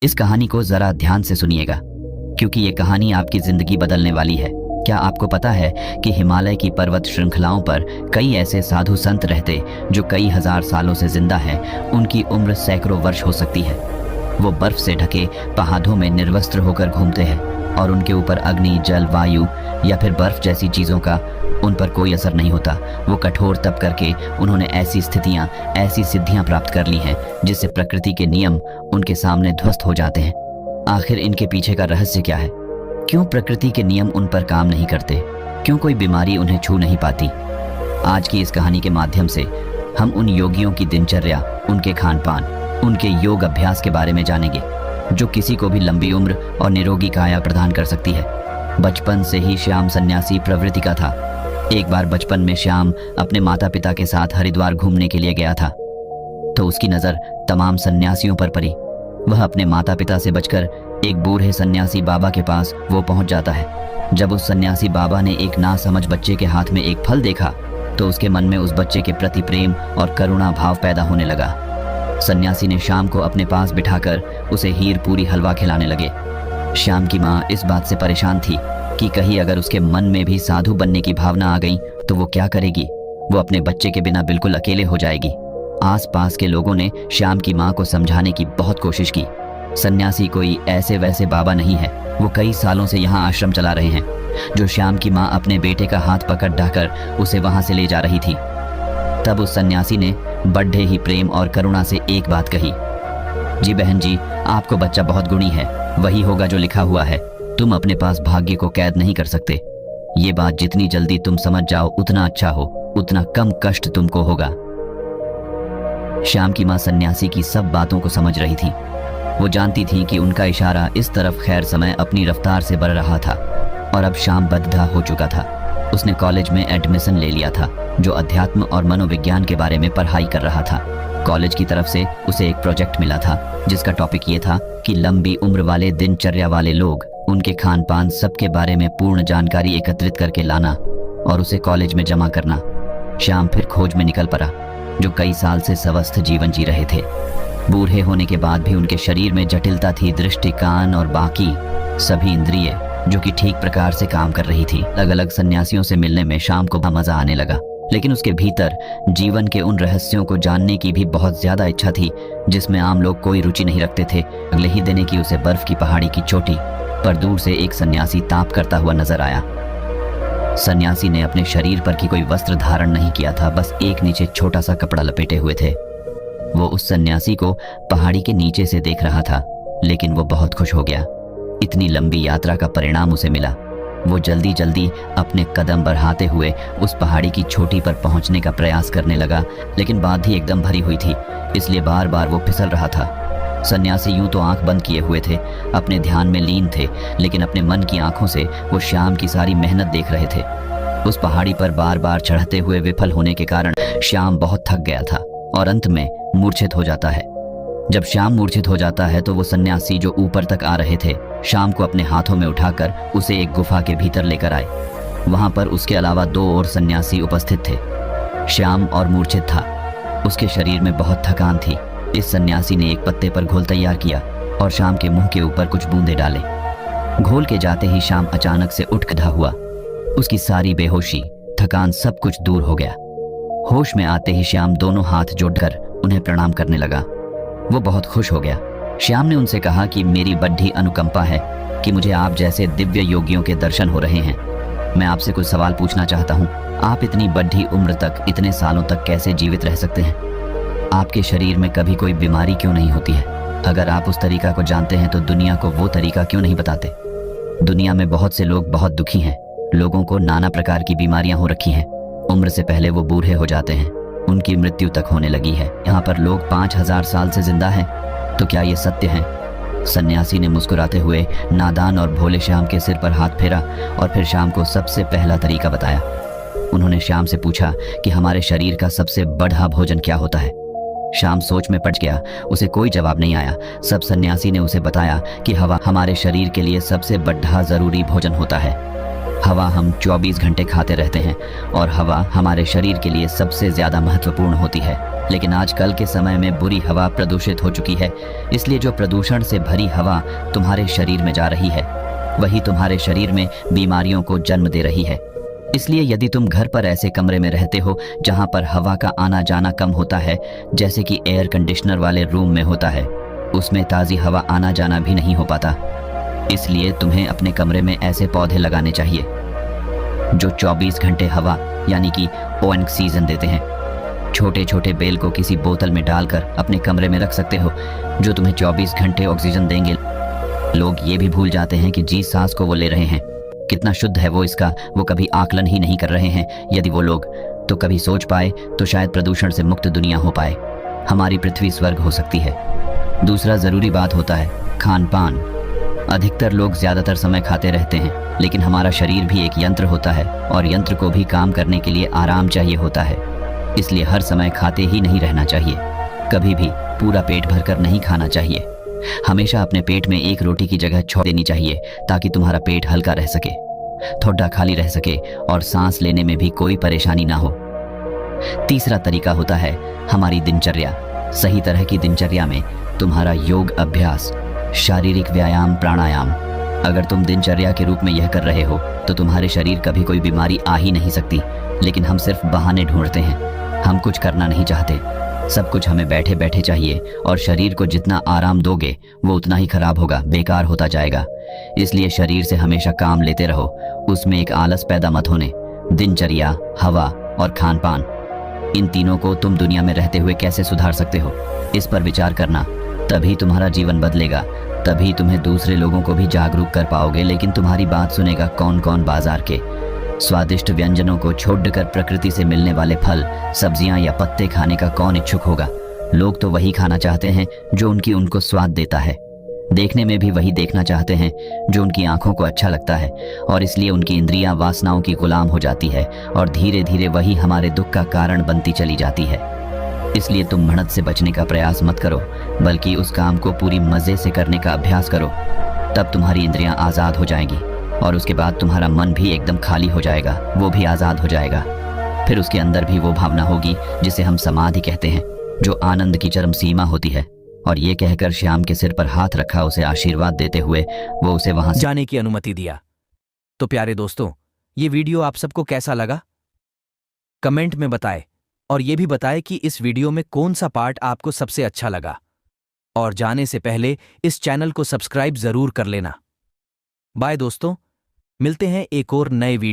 इस कहानी को जरा ध्यान से सुनिएगा, क्योंकि ये कहानी आपकी जिंदगी बदलने वाली है। क्या आपको पता है कि हिमालय की पर्वत श्रृंखलाओं पर कई ऐसे साधु संत रहते जो कई हजार सालों से जिंदा हैं। उनकी उम्र सैकड़ों वर्ष हो सकती है। वो बर्फ से ढके पहाड़ों में निर्वस्त्र होकर घूमते हैं और उनके ऊपर अग्नि, जल, वायु या फिर बर्फ जैसी चीजों का उन पर कोई असर नहीं होता। वो कठोर तप करके उन्होंने ऐसी स्थितियां, ऐसी सिद्धियां प्राप्त कर ली हैं जिससे प्रकृति के नियम उनके सामने ध्वस्त हो जाते हैं। आखिर इनके पीछे का रहस्य क्या है? क्यों प्रकृति के नियम उन पर काम नहीं करते? क्यों कोई बीमारी उन्हें छू नहीं पाती? आज की इस कहानी के माध्यम से हम उन योगियों की दिनचर्या, उनके खान पान, उनके योग अभ्यास के बारे में जानेंगे जो किसी को भी लंबी उम्र और निरोगी काया प्रदान कर सकती है। बचपन से ही श्याम सन्यासी प्रवृत्ति का था। एक बार बचपन में श्याम अपने माता पिता के साथ हरिद्वार घूमने के लिए गया था, तो उसकी नज़र तमाम सन्यासियों पर पड़ी। वह अपने माता पिता से बचकर एक बूढ़े सन्यासी बाबा के पास वो पहुंच जाता है। जब उस सन्यासी बाबा ने एक नासमझ बच्चे के हाथ में एक फल देखा तो उसके मन में उस बच्चे के प्रति प्रेम और करुणा भाव पैदा होने लगा। सन्यासी ने श्याम को अपने पास बिठाकर उसे हीर पूरी हलवा खिलाने लगे। श्याम की माँ इस बात से परेशान थी कि कहीं अगर उसके मन में भी साधु बनने की भावना आ गई तो वो क्या करेगी? वो अपने बच्चे के बिना बिल्कुल अकेले हो जाएगी। आसपास के लोगों ने श्याम की माँ को समझाने की बहुत कोशिश की। सन्यासी कोई ऐसे वैसे बाबा नहीं है, वो कई सालों से यहाँ आश्रम चला रहे हैं। जो श्याम की माँ अपने बेटे का हाथ पकड़ ढाकर उसे वहां से ले जा रही थी, तब उस सन्यासी ने बड़े ही प्रेम और करुणा से एक बात कही, जी बहन जी, आपको बच्चा बहुत गुणी है, वही होगा जो लिखा हुआ है। तुम अपने पास भाग्य को कैद नहीं कर सकते। ये बात जितनी जल्दी तुम समझ जाओ उतना अच्छा हो, उतना कम कष्ट तुमको होगा। श्याम की माँ सन्यासी की सब बातों को समझ रही थी। वो जानती थी कि उनका इशारा इस तरफ खैर समय अपनी रफ्तार से बढ़ रहा था और अब श्याम बद्धा हो चुका था। उसने कॉलेज में एडमिशन ले लिया था जो अध्यात्म और मनोविज्ञान के बारे में पढ़ाई कर रहा था। कॉलेज की तरफ से उसे एक प्रोजेक्ट मिला था जिसका टॉपिक ये था कि लंबी उम्र वाले दिनचर्या वाले लोग, उनके खान पान, सबके बारे में पूर्ण जानकारी एकत्रित करके लाना और उसे कॉलेज में जमा करना। श्याम फिर खोज में निकल पड़ा। जो कई साल से स्वस्थ जीवन जी रहे थे, बूढ़े होने के बाद भी उनके शरीर में जटिलता थी। दृष्टि, कान और बाकी सभी इंद्रिय जो कि ठीक प्रकार से काम कर रही थी। अलग अलग सन्यासियों से मिलने में श्याम को मजा आने लगा, लेकिन उसके भीतर जीवन के उन रहस्यों को जानने की भी बहुत ज्यादा इच्छा थी जिसमें आम लोग कोई रुचि नहीं रखते थे। अगले ही दिन की उसे बर्फ की पहाड़ी की चोटी पर दूर से एक सन्यासी ताप करता हुआ नजर आया। सन्यासी ने अपने शरीर पर की कोई वस्त्र धारण नहीं किया था, बस एक नीचे छोटा सा कपड़ा लपेटे हुए थे। वो उस सन्यासी को पहाड़ी के नीचे से देख रहा था, लेकिन वो बहुत खुश हो गया। इतनी लंबी यात्रा का परिणाम उसे मिला। वो जल्दी जल्दी अपने कदम बढ़ाते हुए उस पहाड़ी की चोटी पर पहुंचने का प्रयास करने लगा, लेकिन बात ही एकदम भरी हुई थी, इसलिए बार बार वो फिसल रहा था। सन्यासी यूं तो आंख बंद किए हुए थे, अपने ध्यान में लीन थे, लेकिन अपने मन की आंखों से वो श्याम की सारी मेहनत देख रहे थे। उस पहाड़ी पर बार बार चढ़ते हुए विफल होने के कारण श्याम बहुत थक गया था और अंत में मूर्छित हो जाता है। जब श्याम मूर्छित हो जाता है तो वो सन्यासी जो ऊपर तक आ रहे थे, श्याम को अपने हाथों में उठाकर उसे एक गुफा के भीतर लेकर आए। वहां पर उसके अलावा 2 और सन्यासी उपस्थित थे। श्याम और मूर्छित था, उसके शरीर में बहुत थकान थी। इस सन्यासी ने एक पत्ते पर घोल तैयार किया और श्याम के मुंह के ऊपर कुछ बूंदे डाले। घोल के जाते ही श्याम अचानक से उठ खड़ा हुआ। उसकी सारी बेहोशी, थकान सब कुछ दूर हो गया। होश में आते ही श्याम दोनों हाथ जोड़कर उन्हें प्रणाम करने लगा। वो बहुत खुश हो गया। श्याम ने उनसे कहा कि मेरी बड़ी अनुकंपा है कि मुझे आप जैसे दिव्य योगियों के दर्शन हो रहे हैं। मैं आपसे कुछ सवाल पूछना चाहता हूँ। आप इतनी बड़ी उम्र तक, इतने सालों तक कैसे जीवित रह सकते हैं? आपके शरीर में कभी कोई बीमारी क्यों नहीं होती है? अगर आप उस तरीका को जानते हैं तो दुनिया को वो तरीका क्यों नहीं बताते? दुनिया में बहुत से लोग बहुत दुखी हैं। लोगों को नाना प्रकार की बीमारियां हो रखी हैं। उम्र से पहले वो बूढ़े हो जाते हैं, उनकी मृत्यु तक होने लगी है। यहाँ पर लोग 5000 साल से जिंदा हैं, तो क्या ये सत्य है? सन्यासी ने मुस्कुराते हुए नादान और भोले श्याम के सिर पर हाथ फेरा और फिर श्याम को सबसे पहला तरीका बताया। उन्होंने श्याम से पूछा कि हमारे शरीर का सबसे बड़ा भोजन क्या होता है? श्याम सोच में पड़ गया, उसे कोई जवाब नहीं आया। सब सन्यासी ने उसे बताया कि हवा हमारे शरीर के लिए सबसे बड़ा जरूरी भोजन होता है। हवा हम 24 घंटे खाते रहते हैं और हवा हमारे शरीर के लिए सबसे ज़्यादा महत्वपूर्ण होती है। लेकिन आजकल के समय में बुरी हवा प्रदूषित हो चुकी है, इसलिए जो प्रदूषण से भरी हवा तुम्हारे शरीर में जा रही है वही तुम्हारे शरीर में बीमारियों को जन्म दे रही है। इसलिए यदि तुम घर पर ऐसे कमरे में रहते हो जहां पर हवा का आना जाना कम होता है, जैसे कि एयर कंडीशनर वाले रूम में होता है, उसमें ताज़ी हवा आना जाना भी नहीं हो पाता। इसलिए तुम्हें अपने कमरे में ऐसे पौधे लगाने चाहिए जो 24 घंटे हवा यानी कि ऑक्सीजन देते हैं। छोटे छोटे बेल को किसी बोतल में डालकर अपने कमरे में रख सकते हो जो तुम्हें 24 घंटे ऑक्सीजन देंगे। लोग ये भी भूल जाते हैं कि जिस सांस को वो ले रहे हैं कितना शुद्ध है इसका वो कभी आकलन ही नहीं कर रहे हैं। यदि वो लोग तो कभी सोच पाए तो शायद प्रदूषण से मुक्त दुनिया हो पाए, हमारी पृथ्वी स्वर्ग हो सकती है। दूसरा ज़रूरी बात होता है खान पान। अधिकतर लोग ज़्यादातर समय खाते रहते हैं, लेकिन हमारा शरीर भी एक यंत्र होता है और यंत्र को भी काम करने के लिए आराम चाहिए होता है। इसलिए हर समय खाते ही नहीं रहना चाहिए, कभी भी पूरा पेट भरकर नहीं खाना चाहिए। हमेशा अपने पेट में एक रोटी की जगह छोड़ देनी चाहिए ताकि तुम्हारा पेट हल्का रह सके, थोड़ा खाली रह सके और सांस लेने में भी कोई परेशानी ना हो। तीसरा तरीका होता है हमारी दिनचर्या। सही तरह की दिनचर्या में तुम्हारा योग अभ्यास, शारीरिक व्यायाम, प्राणायाम। अगर तुम दिनचर्या के रूप में यह कर रहे हो तो तुम्हारे शरीर कभी कोई बीमारी आ ही नहीं सकती। लेकिन हम सिर्फ बहाने ढूंढते हैं, हम कुछ करना नहीं चाहते। सब कुछ हमें बैठे बैठे चाहिए और शरीर को जितना आराम दोगे वो उतना ही खराब होगा, बेकार होता जाएगा। इसलिए शरीर से हमेशा काम लेते रहो, उसमें एक आलस पैदा मत होने। दिनचर्या, हवा और खान पान, इन तीनों को तुम दुनिया में रहते हुए कैसे सुधार सकते हो, इस पर विचार करना। तभी तुम्हारा जीवन बदलेगा, तभी तुम्हें दूसरे लोगों को भी जागरूक कर पाओगे। लेकिन तुम्हारी बात सुनेगा कौन कौन? बाजार के स्वादिष्ट व्यंजनों को छोड़कर प्रकृति से मिलने वाले फल, सब्जियां या पत्ते खाने का कौन इच्छुक होगा? लोग तो वही खाना चाहते हैं जो उनको स्वाद देता है। देखने में भी वही देखना चाहते हैं जो उनकी आंखों को अच्छा लगता है, और इसलिए उनकी इंद्रियां वासनाओं की गुलाम हो जाती है और धीरे धीरे वही हमारे दुख का कारण बनती चली जाती है। इसलिए तुम बढ़त से बचने का प्रयास मत करो, बल्कि उस काम को पूरी मजे से करने का अभ्यास करो। तब तुम्हारी इंद्रियां आज़ाद हो जाएंगी और उसके बाद तुम्हारा मन भी एकदम खाली हो जाएगा, वो भी आज़ाद हो जाएगा। फिर उसके अंदर भी वो भावना होगी जिसे हम समाधि कहते हैं, जो आनंद की चरम सीमा होती है। और ये कहकर श्याम के सिर पर हाथ रखा उसे आशीर्वाद देते हुए वो उसे वहां जाने की अनुमति दिया। तो प्यारे दोस्तों, ये वीडियो आप सबको कैसा लगा कमेंट में बताएं, और ये भी बताएं कि इस वीडियो में कौन सा पार्ट आपको सबसे अच्छा लगा। और जाने से पहले इस चैनल को सब्सक्राइब जरूर कर लेना। बाय दोस्तों, मिलते हैं एक और नए वीडियो।